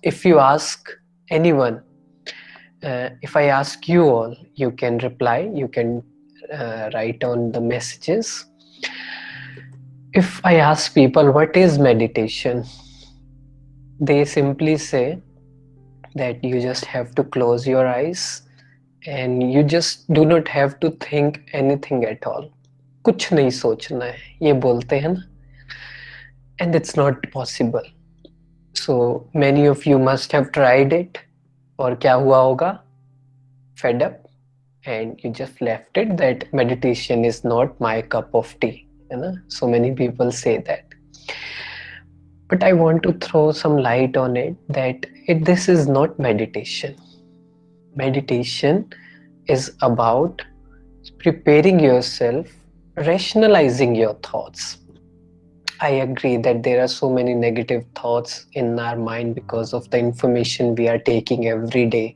if you ask anyone, if I ask you all, you can reply, you can write on the messages. If I ask people what is meditation, they simply say that you just have to close your eyes and you just do not have to think anything at all. कुछ नहीं सोचना है, ये बोलते हैं ना, and it's not possible. So many of you must have tried it. और क्या हुआ होगा? Fed up and you just left it, that meditation is not my cup of tea, है ना? So many people say that. But I want to throw some light on it that this is not meditation. Meditation is about preparing yourself, rationalizing your thoughts. I agree that there are so many negative thoughts in our mind because of the information we are taking every day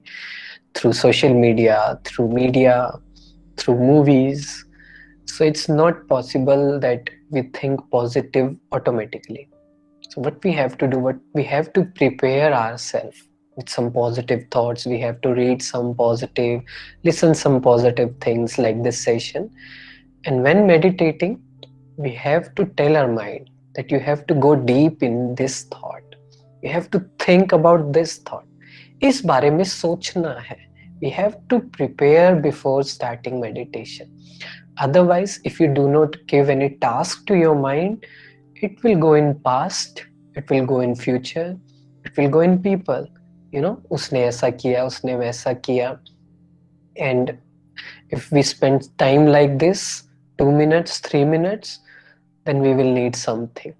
through social media, through movies. So it's not possible that we think positive automatically. So what we have to do, what we have to prepare ourselves with some positive thoughts. We have to read some positive, listen some positive things like this session. And when meditating, we have to tell our mind that you have to go deep in this thought. You have to think about this thought. इस बारे में सोचना है. We have to prepare before starting meditation. Otherwise, if you do not give any task to your mind, it will go in past, it will go in future, it will go in people. You know, उसने ऐसा किया, उसने वैसा किया. And if we spend time like this, 2 minutes, 3 minutes, then we will need something.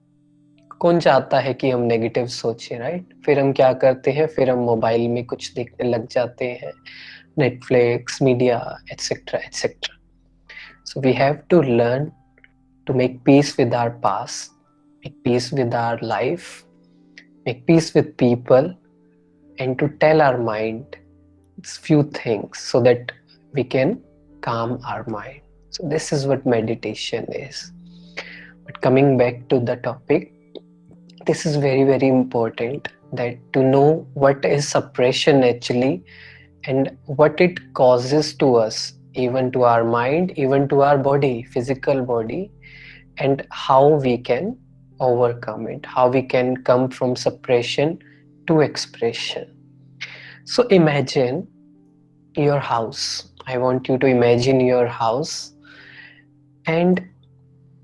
कौन चाहता है कि हम नेगेटिव सोचें, राइट? फिर हम क्या करते हैं? फिर हम मोबाइल में कुछ देखने लग जाते हैं, Netflix, media, etcetera etcetera. So we have to learn to make peace with our past, make peace with our life, make peace with people, and to tell our mind few things so that we can calm our mind. So this is what meditation is. But coming back to the topic, this is very, very important that to know what is suppression actually and what it causes to us, even to our mind, even to our body, physical body, and how we can overcome it, how we can come from suppression to expression. So imagine your house. I want you to imagine your house, and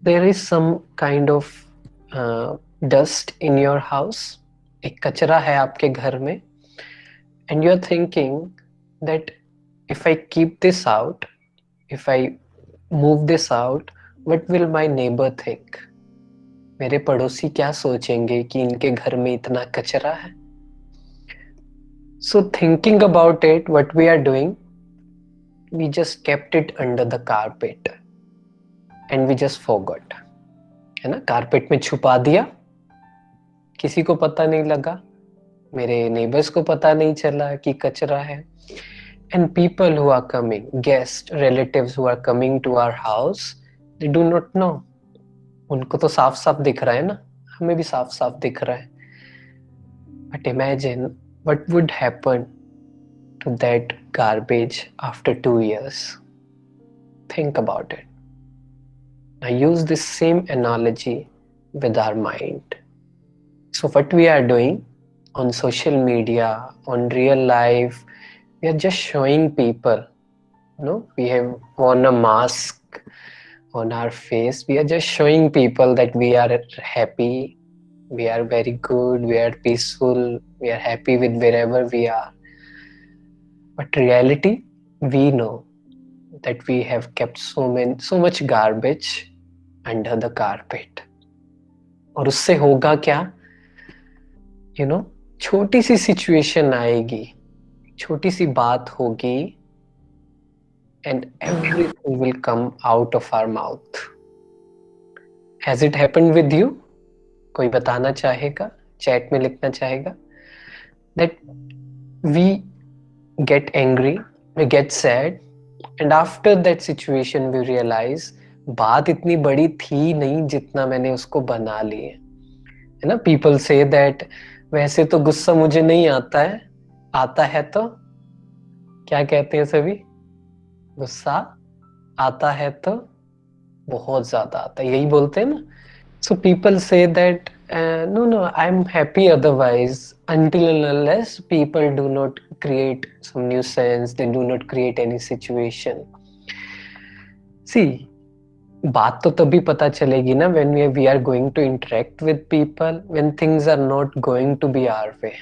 there is some kind of dust in your house. एक कचरा है आपके घर में, and you're thinking that if I keep this out, if I move this out, what will my neighbor think? मेरे पड़ोसी क्या सोचेंगे कि इनके घर में इतना कचरा है? So thinking about it, what we are doing, we just kept it under the carpet and we just forgot. है ना? कारपेट में छुपा दिया, किसी को पता नहीं लगा, मेरे नेबर्स को पता नहीं चला कि कचरा है. And people who are coming, guests, relatives who are coming to our house, they do not know. उनको तो साफ साफ दिख रहा है ना, हमें भी साफ साफ दिख रहा है. But imagine what would happen to that garbage after 2 years. Think about it. I use this same analogy with our mind. So what we are doing on social media, on real life, we are just showing people, you know, we have worn a mask on our face. We are just showing people that we are happy, we are very good, we are peaceful, we are happy with wherever we are. But reality, we know that we have kept so much garbage under the carpet. और उससे होगा क्या? You know, छोटी सी situation आएगी, छोटी सी बात होगी, and everything will come out of our mouth. Has it happened with you? कोई बताना चाहेगा, चैट में लिखना चाहेगा? That we get angry, we get sad, and after that situation we realize बात इतनी बड़ी थी नहीं जितना मैंने उसको बना ली है. You know, people say that वैसे तो गुस्सा मुझे नहीं आता है, आता है तो क्या कहते हैं सभी? गुस्सा आता है तो बहुत ज्यादा आता है, यही बोलते हैं ना. So people say that no, no, I'm happy otherwise, until and unless people do not create some nuisance, they do not create any situation. See, बात तो तभी पता चलेगी ना when we are going to interact with people, when things are not going to be our way.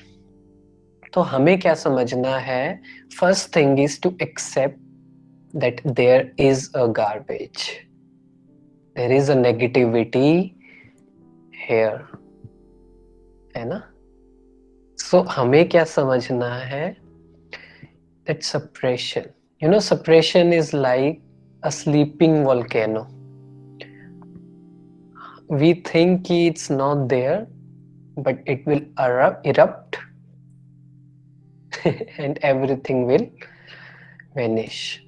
तो हमें क्या समझना है? First thing is to accept that there is a garbage, there is a negativity here, है ना? So हमें क्या समझना है? That suppression, suppression is like a sleeping volcano. We think it's not there, but it will erupt and everything will vanish.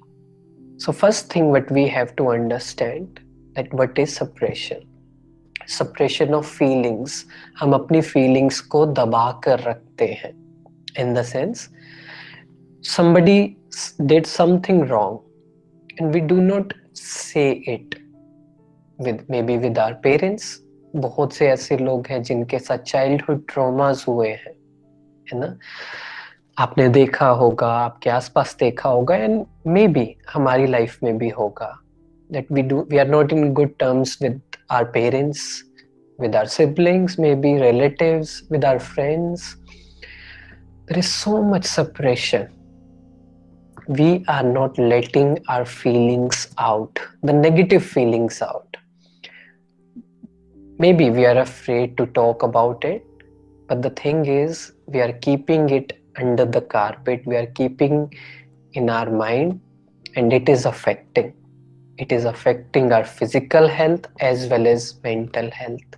So first thing what we have to understand, that what is suppression. Suppression of feelings. हम अपनी feelings को दबा कर रखते हैं. In the sense, somebody did something wrong and we do not say it with our parents. बहुत से ऐसे लोग हैं जिनके साथ चाइल्डहुड ट्रॉमास हुए हैं, है ना? आपने देखा होगा, आपके आसपास देखा होगा, एंड मे बी हमारी लाइफ में भी होगा, that we are not in good terms with our parents, with our siblings, maybe relatives, with our friends. There is so much suppression. We are not letting our feelings out, the negative feelings out. Maybe we are afraid to talk about it, but the thing is, we are keeping it under the carpet, we are keeping in our mind, and it is affecting. It is affecting our physical health as well as mental health.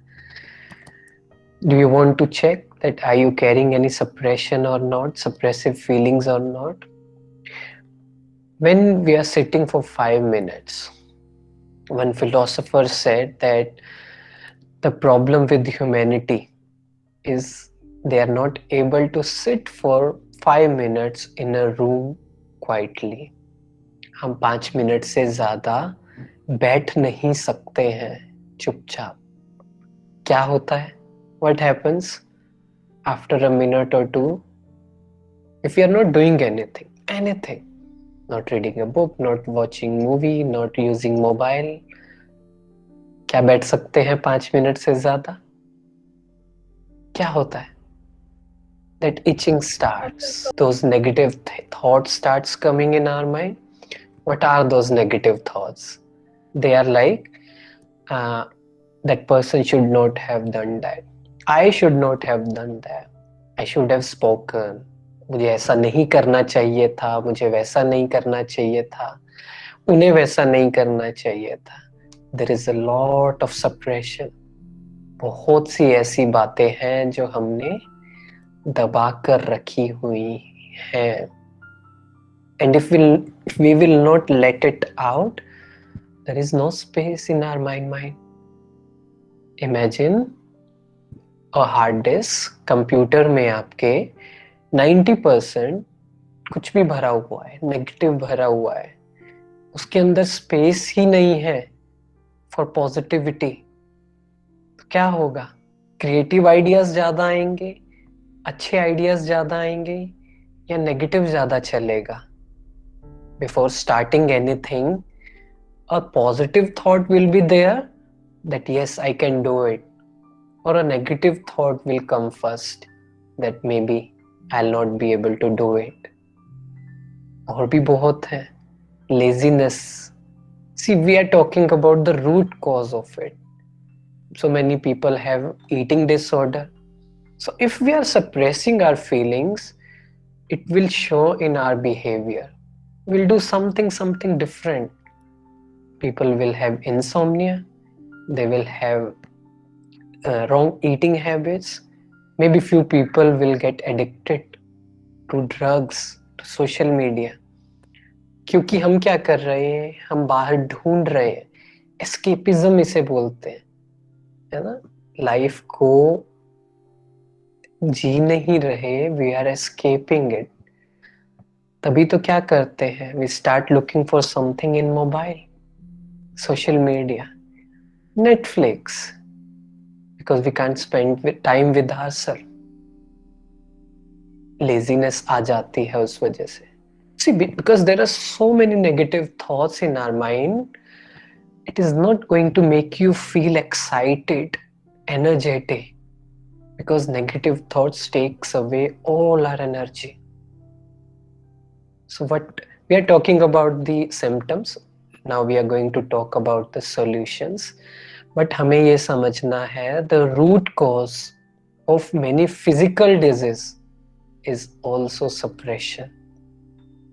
Do you want to check that are you carrying any suppression or not, suppressive feelings or not? When we are sitting for 5 minutes, one philosopher said that the problem with humanity is they are not able to sit for 5 minutes in a room quietly. हम 5 minute से ज्यादा बैठ नहीं सकते हैं चुपचाप. क्या होता है? What happens after a minute or two? If you are not doing anything, not reading a book, not watching movie, not using mobile, क्या बैठ सकते हैं 5 मिनट से ज्यादा? क्या होता है? That itching starts, those negative thoughts starts coming in our mind. What are those negative thoughts? They are like, that person should not have done that, I should not have done that, I should have spoken, मुझे ऐसा नहीं करना चाहिए था, मुझे वैसा नहीं करना चाहिए था, उन्हें वैसा नहीं करना चाहिए था. There is a lot of suppression. बहुत सी ऐसी बातें हैं जो हमने दबा कर रखी हुई हैं. And if we will not let it out, there is no space in our mind. Imagine a hard disk, computer में आपके 90% कुछ भी भरा हुआ है, नेगेटिव भरा हुआ है, उसके अंदर स्पेस ही नहीं है फॉर पॉजिटिविटी. तो क्या होगा? क्रिएटिव आइडियाज ज्यादा आएंगे, अच्छे आइडियाज ज्यादा आएंगे, या नेगेटिव ज्यादा चलेगा? Before starting anything, a positive thought will be there that yes, I can do it, or a negative thought will come first that maybe I'll not be able to do it. और भी बहुत है. Laziness. See, we are talking about the root cause of it. So many people have eating disorder. So if we are suppressing our feelings, it will show in our behavior. We'll do something different. People will have insomnia, they will have wrong eating habits, maybe few people will get addicted to drugs, to social media. क्योंकि हम क्या कर रहे हैं? हम बाहर ढूंढ रहे हैं. एस्केपिज्म इसे बोलते हैं, है ना? लाइफ को जी नहीं रहे, वी आर एस्केपिंग इट, तभी तो क्या करते हैं, we start looking for something in mobile, social media, Netflix, because we can't spend time with ourself. Laziness आ जाती है उस वजह से। See, because there are so many negative thoughts in our mind, it is not going to make you feel excited, energetic, because negative thoughts takes away all our energy. So what we are talking about the symptoms, now we are going to talk about the solutions. But हमें ये समझना है the root cause of many physical disease is also suppression.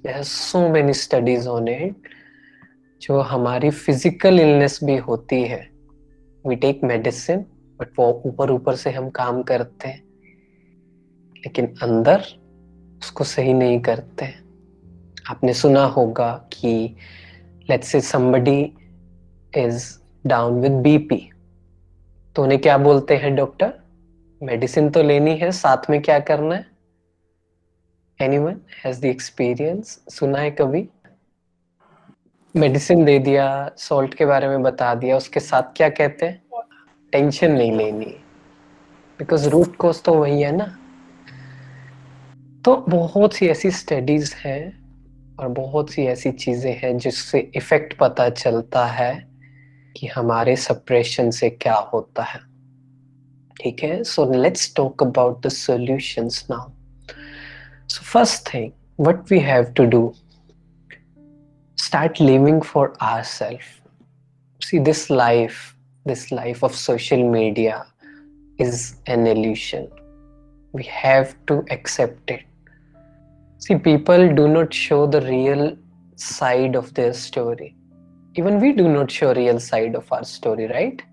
There are so many studies on it. जो हमारी physical illness भी होती है, we take medicine, but वो ऊपर ऊपर से हम काम करते हैं, लेकिन अंदर उसको सही नहीं करते। आपने सुना होगा कि लेट्स से somebody is down with BP, तो उन्हें क्या बोलते हैं डॉक्टर? मेडिसिन तो लेनी है, साथ में क्या करना है? एनीवन हैज द एक्सपीरियंस, सुना है कभी? मेडिसिन दे दिया, सॉल्ट के बारे में बता दिया, उसके साथ क्या कहते हैं? टेंशन नहीं लेनी, बिकॉज रूट कॉज तो वही है ना। तो बहुत सी ऐसी स्टडीज हैं और बहुत सी ऐसी चीजें हैं जिससे इफेक्ट पता चलता है कि हमारे सप्रेशन से क्या होता है। ठीक है, so let's talk about the solutions now. So first thing what we have to do, start living for ourselves. See, this life of social media is an illusion. We have to accept it. See, people do not show the real side of their story. Even we do not show real side of our story, right?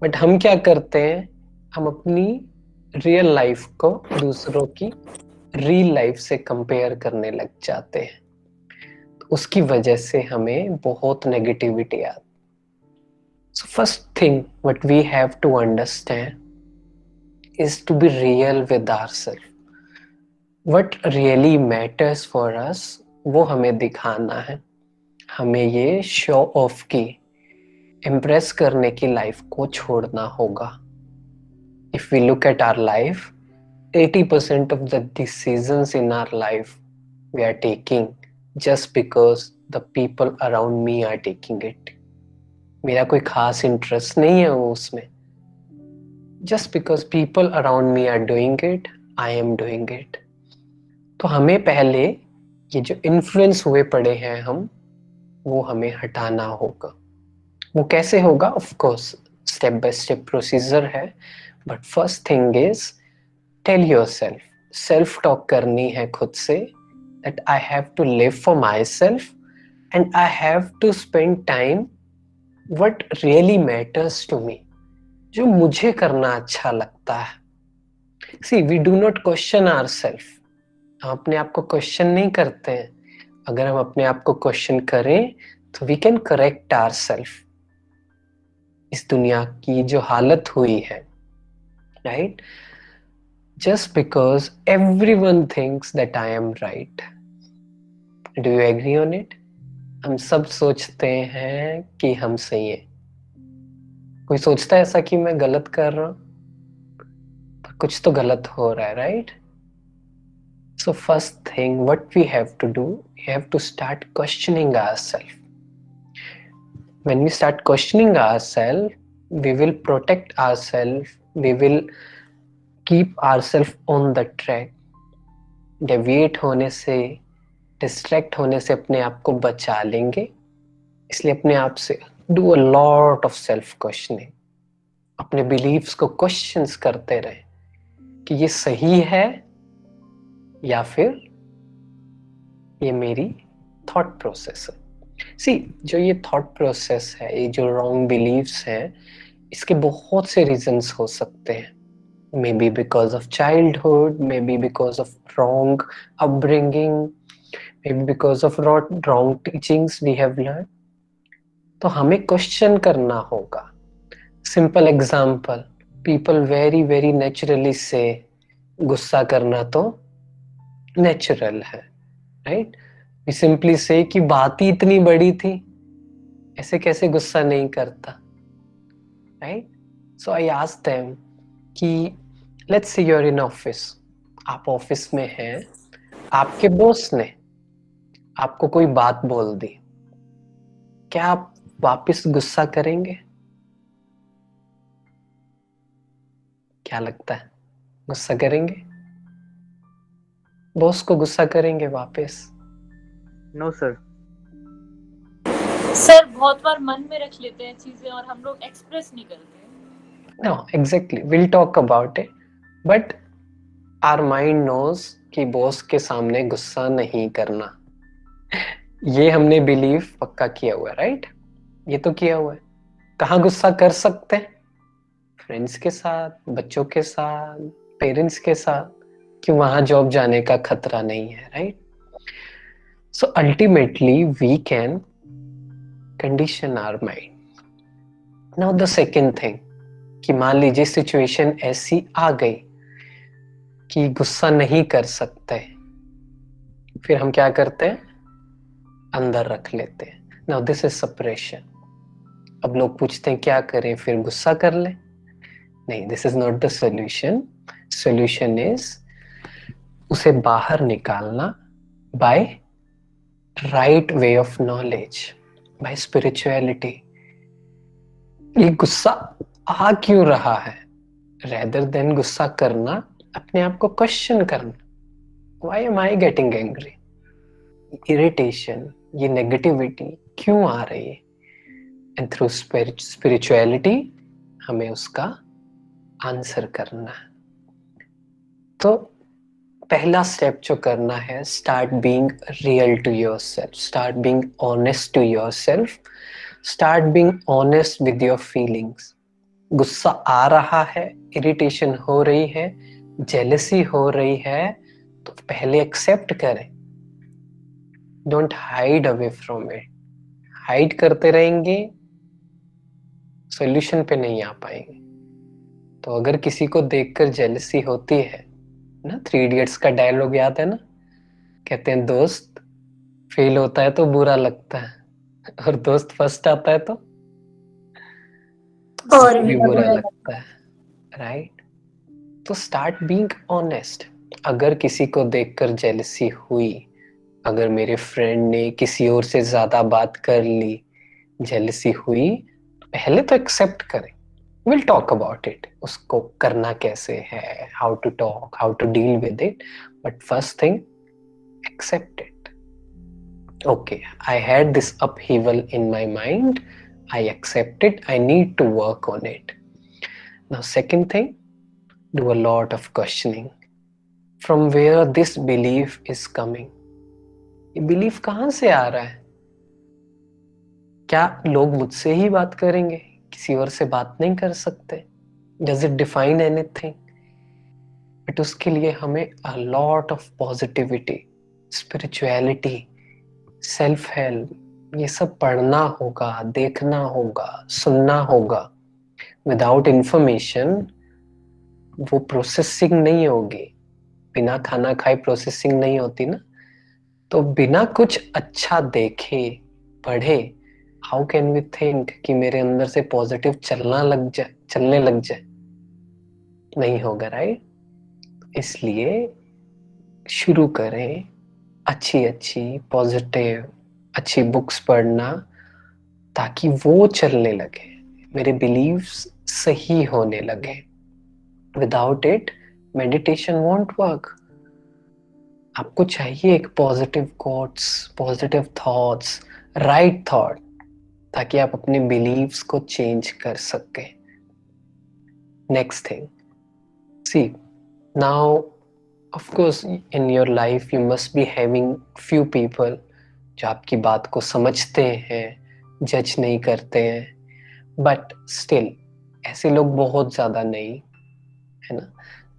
But हम क्या करते हैं, हम अपनी real life को दूसरों की real life से कंपेयर करने लग जाते हैं, तो उसकी वजह से हमें बहुत नेगेटिविटी आती। So first thing what we have to understand is to be real with ourselves. What really matters for us, वो हमें दिखाना है। हमें ये शो ऑफ की, इम्प्रेस करने की लाइफ को छोड़ना होगा। If we look at our life, 80% of the decisions in our life we are taking just because the people around me are taking it. मेरा कोई खास इंटरेस्ट नहीं है वो उसमें, just because people around me are doing it, I am doing it. तो हमें पहले ये जो इन्फ्लुएंस हुए पड़े हैं हम, वो हमें हटाना होगा। वो कैसे होगा? Of course step by step procedure है, but first thing is tell yourself, self talk करनी है खुद से, that I have to live for my self and I have to spend time what really matters to me, जो मुझे करना अच्छा लगता है। See, we do not question ourself, हम अपने आप को क्वेश्चन नहीं करते हैं। अगर हम अपने आप को क्वेश्चन करें तो वी कैन करेक्ट आवरसेल्फ। इस दुनिया की जो हालत हुई है, right, just because everyone thinks that I am right, do you agree on it? हम सब सोचते हैं कि हम सही है। कोई सोचता है ऐसा कि मैं गलत कर रहा हूं? तो कुछ तो गलत हो रहा है, right? So first thing what we have to do, we have to start questioning ourselves. When we start questioning ourselves, we will protect ourselves, we will keep ourselves on the track. Deviate होने से, distract होने से अपने आप को बचा लेंगे। इसलिए अपने आप से do a lot of self questioning. अपने beliefs को questions करते रहे कि ये सही है या फिर ये मेरी थॉट प्रोसेस है। सी, जो ये थॉट प्रोसेस है, ये जो रॉन्ग बिलीव्स हैं, इसके बहुत से रीजंस हो सकते हैं। Maybe because of childhood, maybe because of wrong upbringing, maybe because of wrong teachings we have learn. तो हमें क्वेश्चन करना होगा। Simple example, people very very naturally से गुस्सा करना तो नेचुरल है, राइट? वी सिंपली से कि बात ही इतनी बड़ी थी, ऐसे कैसे गुस्सा नहीं करता, right? So I asked them कि let's say your in office, आप ऑफिस में हैं, आपके बॉस ने आपको कोई बात बोल दी, क्या आप वापस गुस्सा करेंगे? क्या लगता है, गुस्सा करेंगे? बॉस को गुस्सा करेंगे वापस? No sir. सर बहुत बार मन में रख लेते हैं चीजें और हम लोग एक्सप्रेस नहीं करते। No, exactly, we'll talk about it, but our mind knows कि बॉस के सामने गुस्सा नहीं करना, ये हमने बिलीव पक्का किया हुआ है, राइट? ये तो किया हुआ है। कहाँ गुस्सा कर सकते हैं? फ्रेंड्स के साथ, बच्चों के साथ, पेरेंट्स के साथ, कि वहां जॉब जाने का खतरा नहीं है, right? So ultimately we can condition our mind. Now the second thing, कि मान लीजिए सिचुएशन ऐसी आ गई कि गुस्सा नहीं कर सकते, फिर हम क्या करते हैं? अंदर रख लेते हैं। Now this is suppression. अब लोग पूछते हैं क्या करें, फिर गुस्सा कर ले? नहीं, this is not the solution. Solution is उसे बाहर निकालना by right way of knowledge, by spirituality. ये गुस्सा आ क्यों रहा है, रेदर देन गुस्सा करना, अपने आप को क्वेश्चन करना, why am I getting angry, irritation, ये नेगेटिविटी क्यों आ रही है? एंड थ्रू स्पिरिचुअलिटी हमें उसका आंसर करना है। तो पहला स्टेप जो करना है, start being real to yourself, start being honest to yourself, start being honest with your feelings. गुस्सा आ रहा है, इरिटेशन हो रही है, जेलसी हो रही है, तो पहले एक्सेप्ट करें। Don't hide away from it. Hide करते रहेंगे, सॉल्यूशन पे नहीं आ पाएंगे। तो अगर किसी को देखकर जेलसी होती है ना, 3 इडियट्स का डायलॉग याद है ना? कहते हैं दोस्त फेल होता है तो बुरा लगता है, और दोस्त फर्स्ट आता है तो और भी भी बुरा बुरा लगता है, राइट? तो स्टार्ट बीइंग ऑनेस्ट। अगर किसी को देखकर जेलसी हुई, अगर मेरे फ्रेंड ने किसी और से ज्यादा बात कर ली, जेलसी हुई, तो पहले तो एक्सेप्ट करें। विल टॉक अबाउट इट, उसको करना कैसे है, how to talk, how to deal with it, but first thing accept it. Okay, I had this upheaval in my mind, I accept it, I need to work on it. Now second thing, do a lot of questioning, from where this belief is coming. ये belief कहाँ से आ रहा है? क्या लोग मुझसे ही बात करेंगे, किसी और से बात नहीं कर सकते? Does it define anything? But उसके लिए हमें a lot of positivity, spirituality, self help, ये सब पढ़ना होगा, देखना होगा, सुनना होगा। विदाउट इंफॉर्मेशन वो प्रोसेसिंग नहीं होगी। बिना खाना खाए प्रोसेसिंग नहीं होती ना। तो बिना कुछ अच्छा देखे, पढ़े, हाउ कैन वी थिंक कि मेरे अंदर से पॉजिटिव चलने लग जाए? नहीं होगा, राइट? इसलिए शुरू करें अच्छी अच्छी पॉजिटिव अच्छी बुक्स पढ़ना, ताकि वो चलने लगे, मेरे बिलीव्स सही होने लगे। Without it meditation won't work. आपको चाहिए एक positive quotes, positive thoughts, right thought, ताकि आप अपने बिलीव्स को चेंज कर सके। Next thing, see now of course in your life you must be having few people जो आपकी बात को समझते हैं, जज नहीं करते हैं, बट स्टिल ऐसे लोग बहुत ज्यादा नहीं है ना।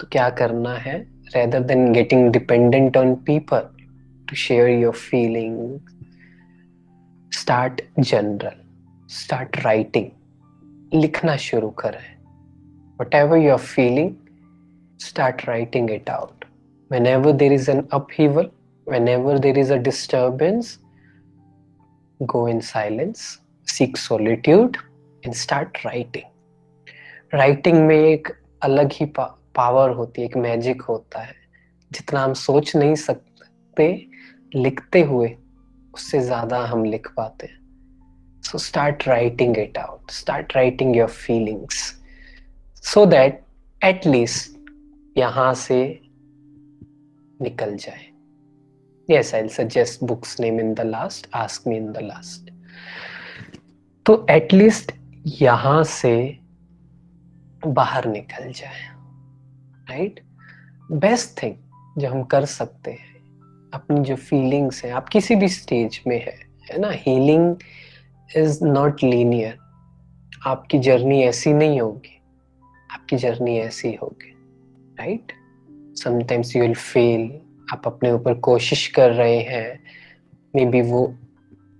तो क्या करना है, rather than getting dependent on people to share your feeling, start journal, start writing, लिखना शुरू करें। Whatever you are feeling, start writing it out. Whenever there is an upheaval, whenever there is a disturbance, go in silence, seek solitude and start writing. Writing में एक अलग ही power होती है, एक magic होता है. जितना हम सोच नहीं सकते लिखते हुए, उससे ज्यादा हम लिख पाते हैं. So start writing it out. Start writing your feelings so that at least यहाँ से निकल जाए. Yes, I'll suggest book's name in the last. Ask me in the last. तो at least यहाँ से बाहर निकल जाए. Right? Best thing जो हम कर सकते हैं, अपनी जो फीलिंग्स हैं, आप किसी भी स्टेज में है ना. Healing is not linear. आपकी जर्नी ऐसी नहीं होगी, आपकी जर्नी ऐसी होगी. Right? Sometimes you will fail. आप अपने ऊपर कोशिश कर रहे हैं, मे बी वो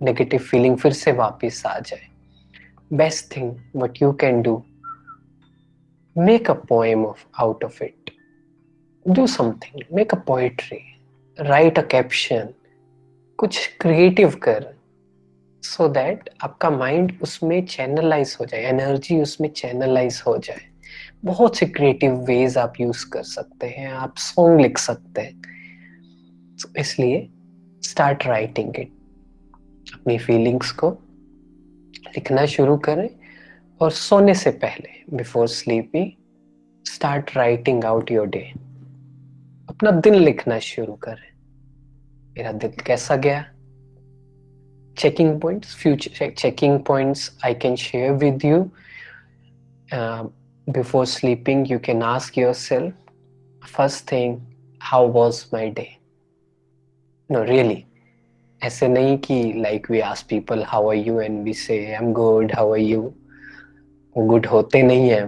नेगेटिव फीलिंग फिर से वापस आ जाए. Best thing what you can do, make a poem out of it. Do something, make a poetry, right a caption, कुछ क्रिएटिव कर, सो दैट आपका माइंड उसमें चैनलाइज हो जाए, एनर्जी उसमें चैनलाइज हो जाए. बहुत से क्रिएटिव वेज आप यूज कर सकते हैं. आप सॉन्ग लिख सकते हैं. इसलिए स्टार्ट राइटिंग इट. अपनी फीलिंग्स को लिखना शुरू करें और सोने से पहले before sleeping start writing out your day. अपना दिन लिखना शुरू करें. मेरा दिन कैसा गया. Checking points, future checking points I can share with you. Before sleeping, you can ask yourself, first thing, how was my day? No, really. ऐसे नहीं कि like we ask people how are you and we say I'm good, how are you? वो good होते नहीं हैं.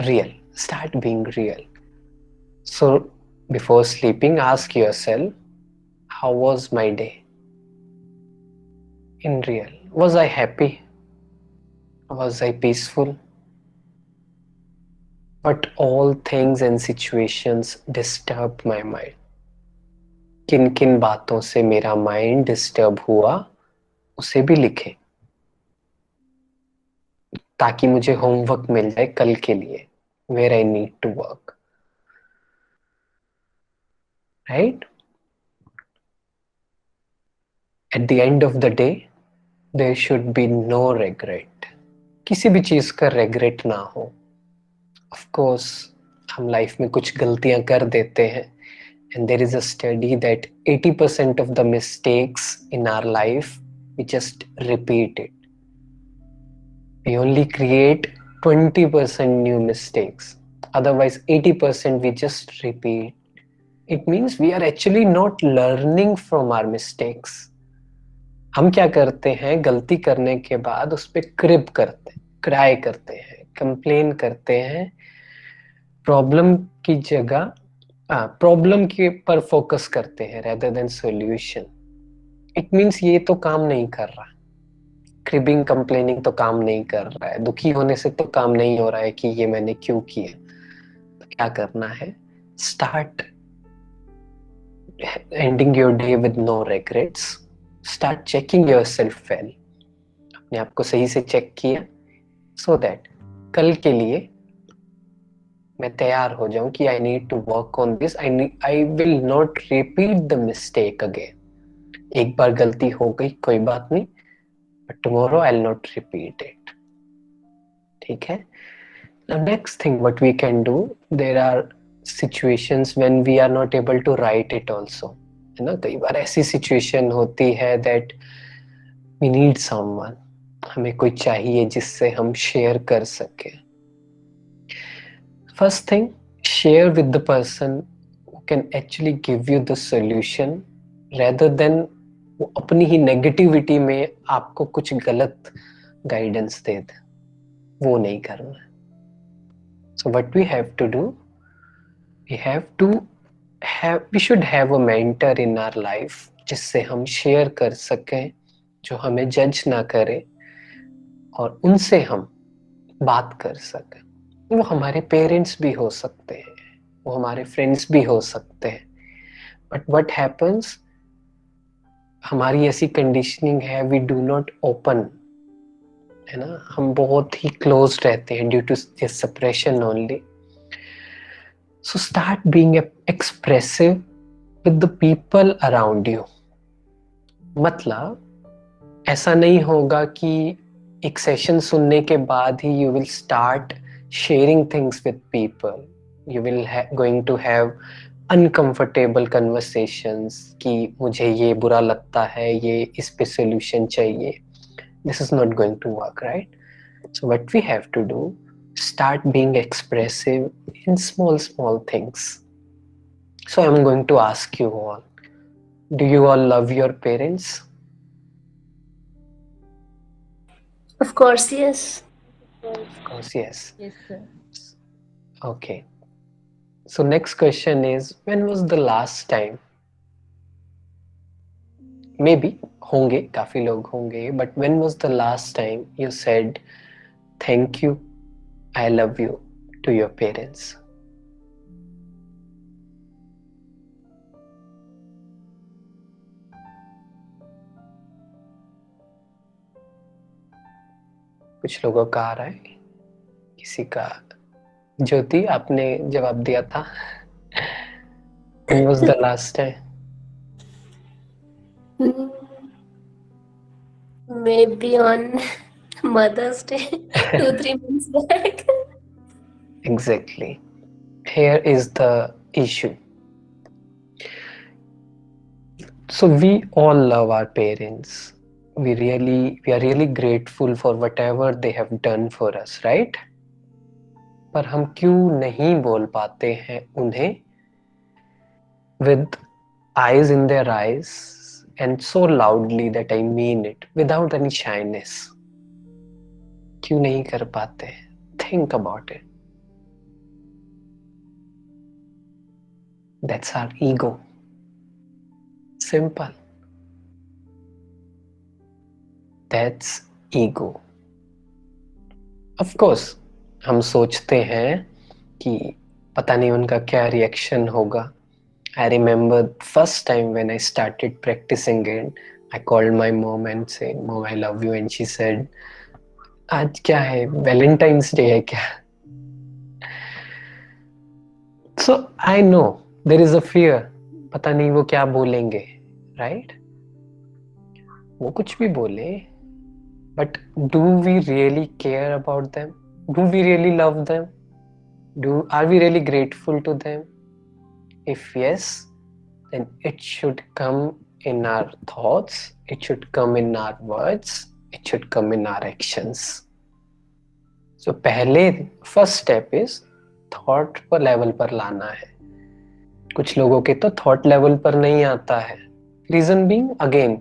Real. Start being real. So before sleeping, ask yourself, how was my day? In real, was I happy? Was I peaceful? But all things and situations disturbed my mind. किन किन बातों से मेरा mind disturb हुआ, उसे भी लिखें, ताकि मुझे होमवर्क मिल जाए कल के लिए. Where I need to work. Right? At the end of the day, there should be no regret. किसी भी चीज का regret ना हो. Of course, हम लाइफ में कुछ गलतियां कर देते हैं. And there is a study that 80% of the mistakes in our life, we just repeat it. We only create 20% new mistakes. Otherwise, 80% we just repeat. It means we are actually not learning from our mistakes. हम क्या करते हैं, गलती करने के बाद उस पर क्रिप करते हैं, क्राई करते हैं, कंप्लेन करते हैं. प्रॉब्लम की जगह प्रॉब्लम के पर फोकस करते हैं rather than solution. It means ये तो काम नहीं कर रहा. क्रिबिंग कंप्लेनिंग तो काम नहीं कर रहा है. दुखी होने से तो काम नहीं हो रहा है कि ये मैंने क्यों किया. तो क्या करना है, start ending your day with no regrets. Start checking yourself well. अपने आप को सही से चेक किया, सो दैट कल के लिए मैं तैयार हो जाऊं कि I need to work on this. I will not repeat the mistake again. एक बार गलती हो गई, कोई बात नहीं, but tomorrow I will not repeat it. ठीक है. Now next thing what we can do, there are situations when we are not able to write it also. है ना, कई बार ऐसी सिचुएशन होती है that we need someone. हमें कोई चाहिए जिससे हम शेयर कर सके. First thing, share with the person who can actually give you the solution rather than वो अपनी ही नेगेटिविटी में आपको कुछ गलत गाइडेंस दे दे. वो नहीं करना. So what we have to do, we should have a mentor in our life जिससे हम शेयर कर सकें, जो हमें जज ना करे और उनसे हम बात कर सकें. वो हमारे पेरेंट्स भी हो सकते हैं, वो हमारे फ्रेंड्स भी हो सकते हैं, बट व्हाट हैपन्स, हमारी ऐसी कंडीशनिंग है, वी डू नॉट ओपन, है ना, हम बहुत ही क्लोज रहते हैं due to this suppression only. So start being expressive with the people around you. मतलब ऐसा नहीं होगा कि एक सेशन सुनने के बाद ही you will start sharing things with people. You will going to have uncomfortable conversations कि मुझे ये बुरा लगता है, ये इस पे solution चाहिए. This is not going to work, right? So what we have to do, start being expressive in small things. So I'm going to ask you all, do you all love your parents? Of course, yes. Of course, yes. Yes, sir. Okay. So next question is, when was the last time, maybe होंगे, काफी लोग होंगे, but when was the last time you said thank you, I love you to your parents? कुछ लोगों का आ रहा है, किसी का. ज्योति, आपने जवाब दिया था. When was the last time? Maybe on Mother's Day, 2-3 months back. Exactly. Here is the issue. So we all love our parents. We are really grateful for whatever they have done for us, right? पर हम क्यों नहीं बोल पाते हैं उन्हें with eyes in their eyes and so loudly that I mean it, without any shyness? क्यों नहीं कर पाते? Think about it. That's our ego. Simple. That's ego. Of course, हम सोचते हैं कि पता नहीं उनका क्या रिएक्शन होगा. I remember first time when I started practicing it, I called my mom and said, "Mom, I love you," and she said, "आज क्या है? Valentine's Day है क्या?" So I know there is a fear. पता नहीं वो क्या बोलेंगे, right? वो कुछ भी बोले, but do we really care about them? Do we really love them? Are we really grateful to them? If yes, then it should come in our thoughts, it should come in our words, it should come in our actions. So पहले first step is thought पर level पर लाना है. कुछ लोगों के तो thought level पर नहीं आता है. Reason being, again,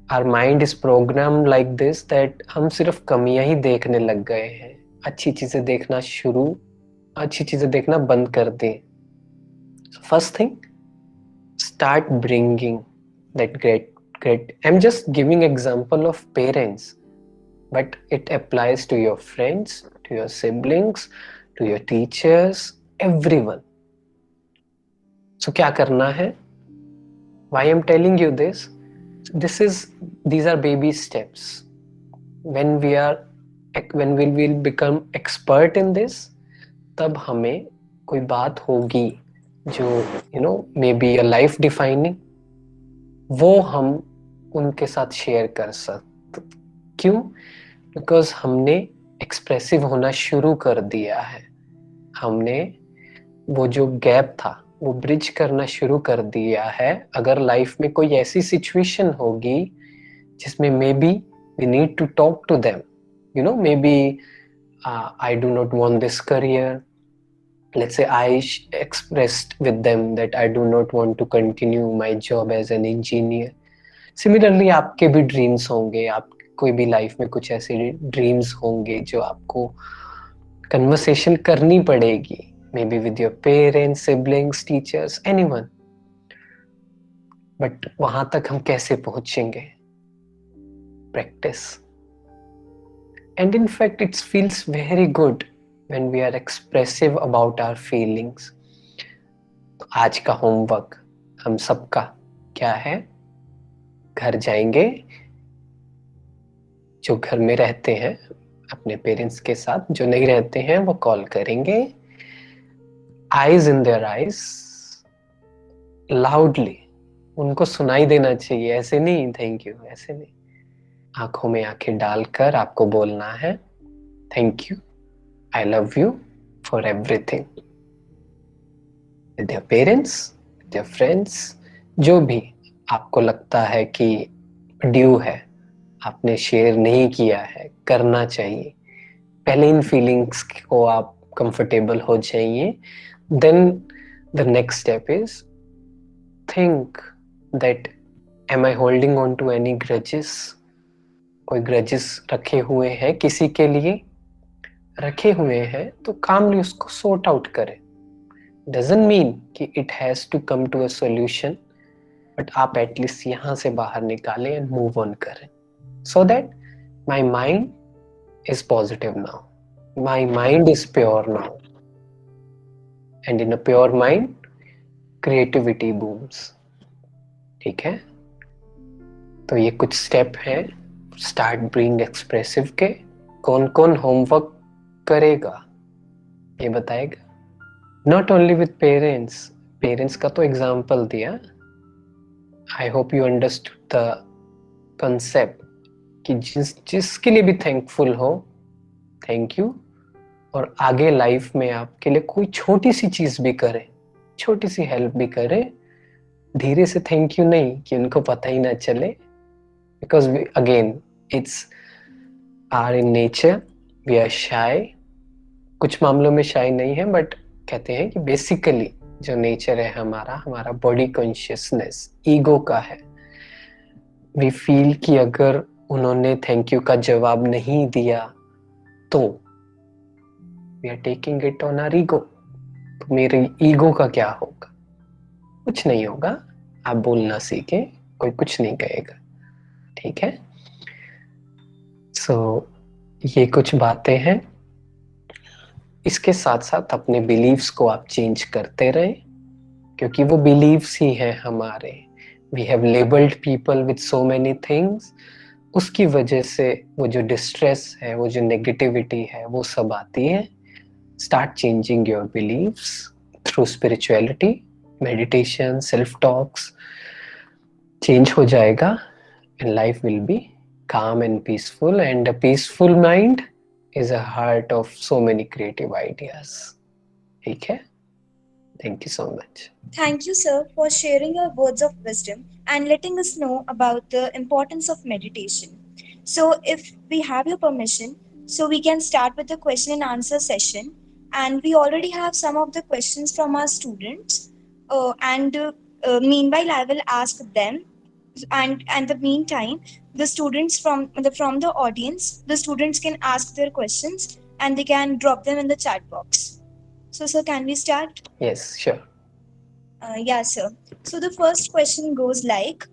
our mind is programmed like this that हम सिर्फ कमियां ही देखने लग गए हैं. अच्छी चीजें देखना बंद कर दें. So first thing, start bringing that great. I'm just giving example of parents, but it applies to your friends, to your siblings, to your teachers, everyone. So क्या करना है? Why I'm telling you this? These are baby steps. When we will become expert in this, तब हमें कोई बात होगी जो maybe a life defining, वो हम उनके साथ शेयर कर सकते. क्यों? बिकॉज हमने एक्सप्रेसिव होना शुरू कर दिया है. हमने वो जो गैप था वो ब्रिज करना शुरू कर दिया है. अगर लाइफ में कोई ऐसी सिचुएशन होगी जिसमें maybe we need to talk to them, maybe I do not want this career. Let's say I expressed with them that I do not want to continue my job as an engineer. Similarly, आपके भी dreams होंगे, आप कोई भी life में कुछ ऐसे dreams होंगे जो आपको कन्वर्सेशन करनी पड़ेगी, may be with your parents, siblings, teachers, anyone. But वहां तक हम कैसे पहुंचेंगे? Practice. And in fact it feels very good when we are expressive about our feelings. तो आज का होमवर्क हम सबका क्या है? घर जाएंगे, जो घर में रहते हैं अपने पेरेंट्स के साथ, जो नहीं रहते हैं वो कॉल करेंगे, eyes in their eyes, loudly उनको सुनाई देना चाहिए, ऐसे नहीं थैंक यू, ऐसे नहीं, आंखों में आंखें डालकर आपको बोलना है thank you, I love you for everything, with your parents, with your friends, जो भी आपको लगता है कि ड्यू है, आपने शेयर नहीं किया है, करना चाहिए। पहले इन फीलिंग्स को आप कंफर्टेबल हो जाइए, then the next step is think that am I holding on to any grudges? कोई ग्रजेस रखे हुए हैं किसी के लिए, रखे हुए हैं तो कामली उसको सॉर्ट आउट करें। डजंट मीन कि it has to come to a solution, but आप एटलीस्ट यहाँ से बाहर निकालें एंड मूव ऑन करें, so that my mind is positive now, my mind is pure now, and in a pure mind creativity booms. ठीक है? तो ये कुछ स्टेप है स्टार्ट बीइंग एक्सप्रेसिव के। कौन कौन होमवर्क करेगा ये बताएगा? Not only with parents, parents का तो एग्जाम्पल दिया, I hope you understood the concept कि जिसके लिए भी थैंकफुल हो, थैंक यू, और आगे लाइफ में आपके लिए कोई छोटी सी चीज भी करे, छोटी सी हेल्प भी करे, धीरे से थैंक यू नहीं कि उनको पता ही ना चले, because again it's our in nature, we are shy. कुछ मामलों में शाय नहीं है, बट कहते हैं कि बेसिकली जो नेचर है हमारा बॉडी कॉन्शियसनेस ईगो का है। वी फील कि अगर उन्होंने थैंक यू का जवाब नहीं दिया तो we are taking it on our ego, तो मेरे ईगो का क्या होगा? कुछ नहीं होगा, आप बोलना सीखे, कोई कुछ नहीं कहेगा, ठीक है? सो ये कुछ बातें हैं। इसके साथ साथ अपने बिलीव्स को आप चेंज करते रहें, क्योंकि वो बिलीव्स ही हैं हमारे। We have labelled people with so many things, उसकी वजह से वो जो डिस्ट्रेस है, वो जो नेगेटिविटी है, वो सब आती है। Start changing your believes through spirituality, meditation, self talks, change हो जाएगा and life will be calm and peaceful, and a peaceful mind is a heart of so many creative ideas. ठीक है? Thank you so much. Thank you, sir, for sharing your words of wisdom and letting us know about the importance of meditation. So, if we have your permission, so we can start with the question and answer session. And we already have some of the questions from our students. Meanwhile, I will ask them. And the meantime, the students from the audience, the students can ask their questions and they can drop them in the chat box. So, sir, can we start? Yes, sure. Yeah, sir. So the first question goes like,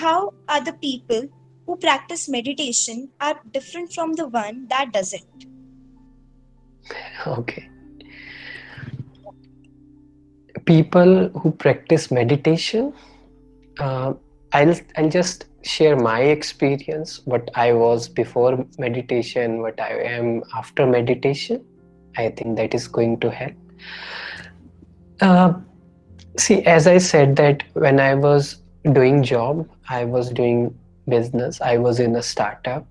how are the people who practice meditation are different from the one that doesn't? Okay. People who practice meditation, I'll just share my experience, what I was before meditation, what I am after meditation. I think that is going to help. See, as I said that when I was doing job, I was doing business, I was in a startup,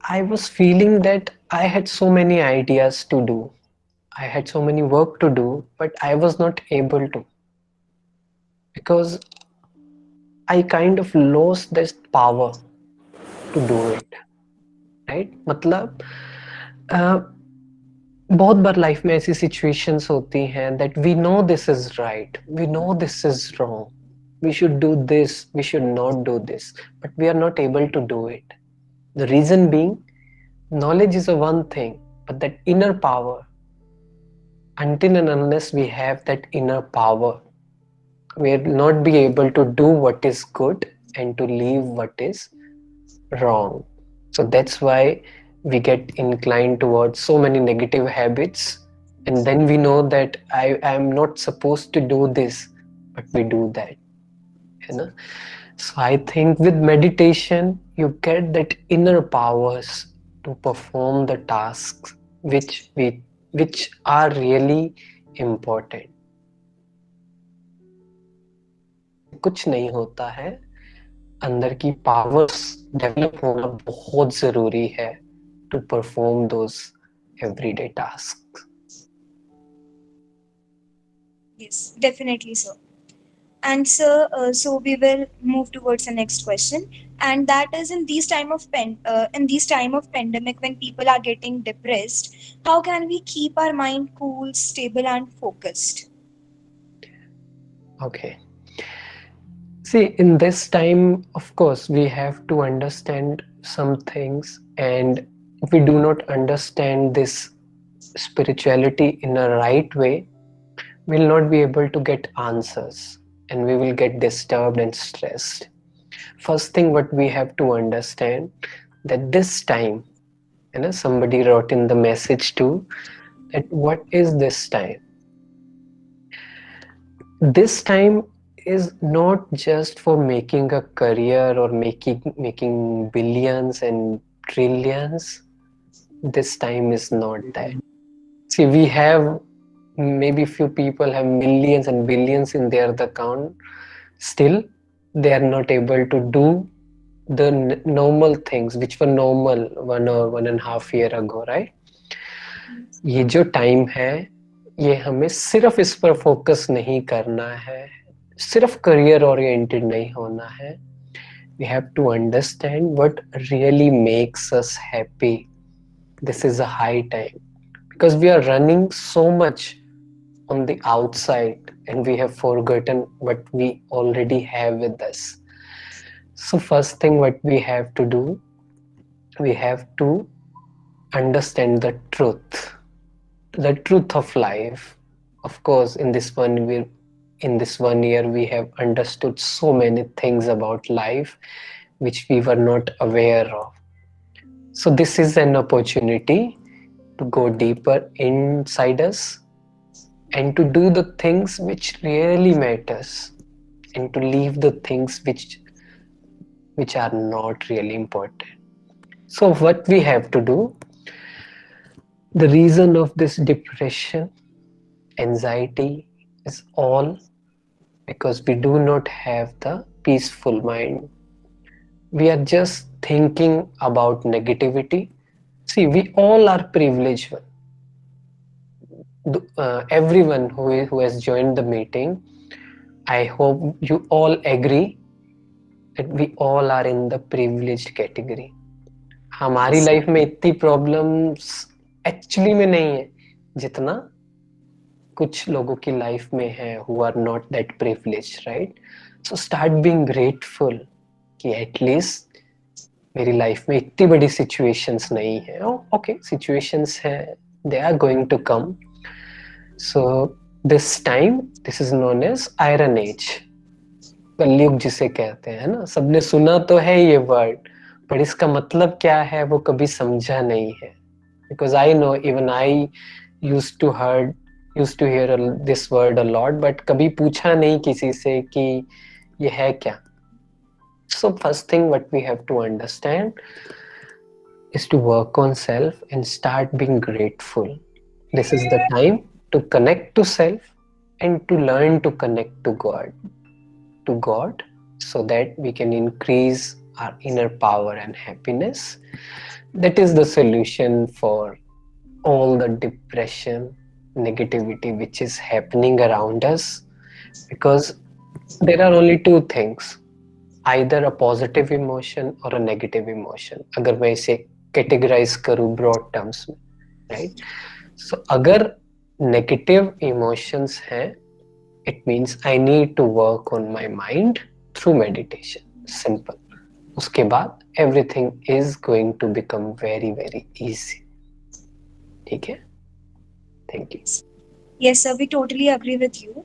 I was feeling that I had so many ideas to do, I had so many work to do, but I was not able to, because I kind of lost this power to do it, right? मतलब बहुत बार life में ऐसी situations होती हैं that we know this is right, we know this is wrong, we should do this, we should not do this, but we are not able to do it. The reason being, knowledge is a one thing, but that inner power, until and unless we have that inner power, we will not be able to do what is good and to leave what is wrong. So that's why we get inclined towards so many negative habits, and then we know that I am not supposed to do this, but we do that, you know. So I think with meditation you get that inner powers to perform the tasks which are really important. कुछ नहीं होता है, अंदर की powers develop होना बहुत जरूरी है to perform those everyday tasks. Yes, definitely, sir. And sir, so we will move towards the next question, and that is in these time of pandemic, when people are getting depressed, how can we keep our mind cool, stable, and focused? Okay. See, in this time, of course, we have to understand some things, and if we do not understand this spirituality in a right way, we'll not be able to get answers, and we will get disturbed and stressed. First thing what we have to understand, that this time, somebody wrote in the message too, that what is this time? This time is not just for making a career or making billions and trillions. This time is not that. See, we have maybe few people have millions and billions in their account, still they are not able to do the normal things which were normal 1.5 year ago, right? ये जो time है, ये हमें सिर्फ इस पर focus नहीं करना है, सिर्फ करियर ओरिएंटेड नहीं होना है. We have to understand what really makes us happy. This is a high time, because we are running so much on the outside and we have forgotten what we already have with us. So first thing what we have to do, we have to understand the truth of life. Of course, in this 1 year we have understood so many things about life which we were not aware of. So this is an opportunity to go deeper inside us and to do the things which really matters, and to leave the things which are not really important. So what we have to do, the reason of this depression, anxiety is all because we do not have the peaceful mind. We are just thinking about negativity. See, we all are privileged. Everyone who has joined the meeting, I hope you all agree that we all are in the privileged category. हमारी life में इतनी problems actually में नहीं है जितना कुछ लोगों की लाइफ में है who are not that privileged, right? So start being grateful कि एटलीस्ट मेरी लाइफ में इतनी बड़ी सिचुएशंस नहीं है. ओके, सिचुएशंस है, they are going to come. So this time, this is known as Iron Age, कलयुग जिसे कहते हैं ना. सबने सुना तो है ये वर्ड, पर इसका मतलब क्या है वो कभी समझा नहीं है. Because I know even I used to hear this word a lot, but कभी पूछा नहीं किसी से कि ये है क्या. So first thing what we have to understand is to work on self and start being grateful. This is the time to connect to self and to learn to connect to God, so that we can increase our inner power and happiness. That is the solution for all the depression, negativity which is happening around us, because there are only two things, either a positive emotion or a negative emotion. अगर मैं इसे categorize करूँ broad terms में, right? So अगर negative emotions हैं, it means I need to work on my mind through meditation. Simple. उसके बाद everything is going to become very very easy. ठीक है? Thank you. Yes, sir, we totally agree with you.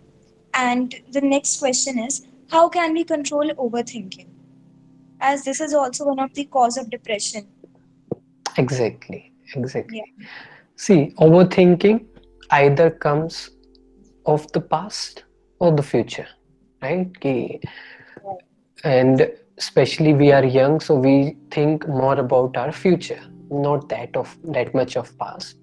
And the next question is, how can we control overthinking? As this is also one of the cause of depression. Exactly. Yeah. See, overthinking either comes of the past or the future, right? And especially we are young, so we think more about our future, not that much of past.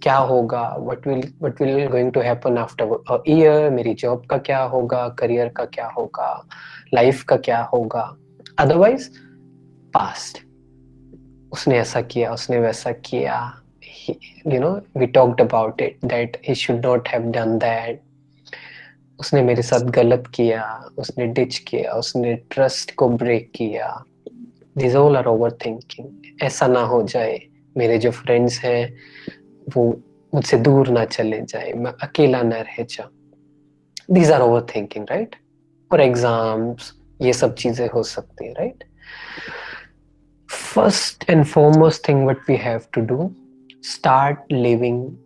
क्या होगा, what will going to happen after a year, मेरी job का क्या होगा, career का क्या होगा, life का क्या होगा. Otherwise past, उसने ऐसा किया, उसने वैसा किया, we talked about it that he should not have done that. उसने मेरे साथ गलत किया, उसने डिच किया, उसने ट्रस्ट को ब्रेक किया. These all are overthinking. ऐसा ना हो जाए, मेरे जो फ्रेंड्स हैं वो मुझसे दूर ना चले जाए, मैं अकेला ना रह जाऊं. These are overthinking, right? और एग्जाम्स, ये सब चीजें हो सकती है, right? First and foremost thing what we have to do, start living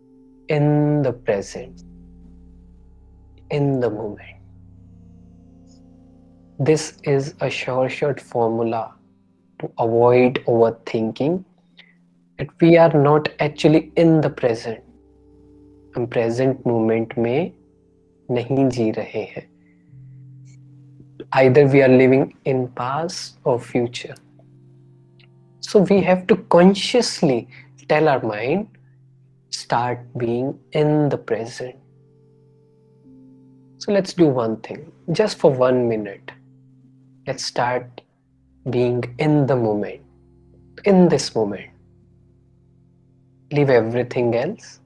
in the present, in the moment. This is a short formula to avoid overthinking, that we are not actually in the present. हम present moment में नहीं जी रहे हैं. Either we are living in past or future. So we have to consciously tell our mind, start being in the present. So let's do one thing, just for 1 minute. Let's start being in the moment, in this moment. Leave everything else.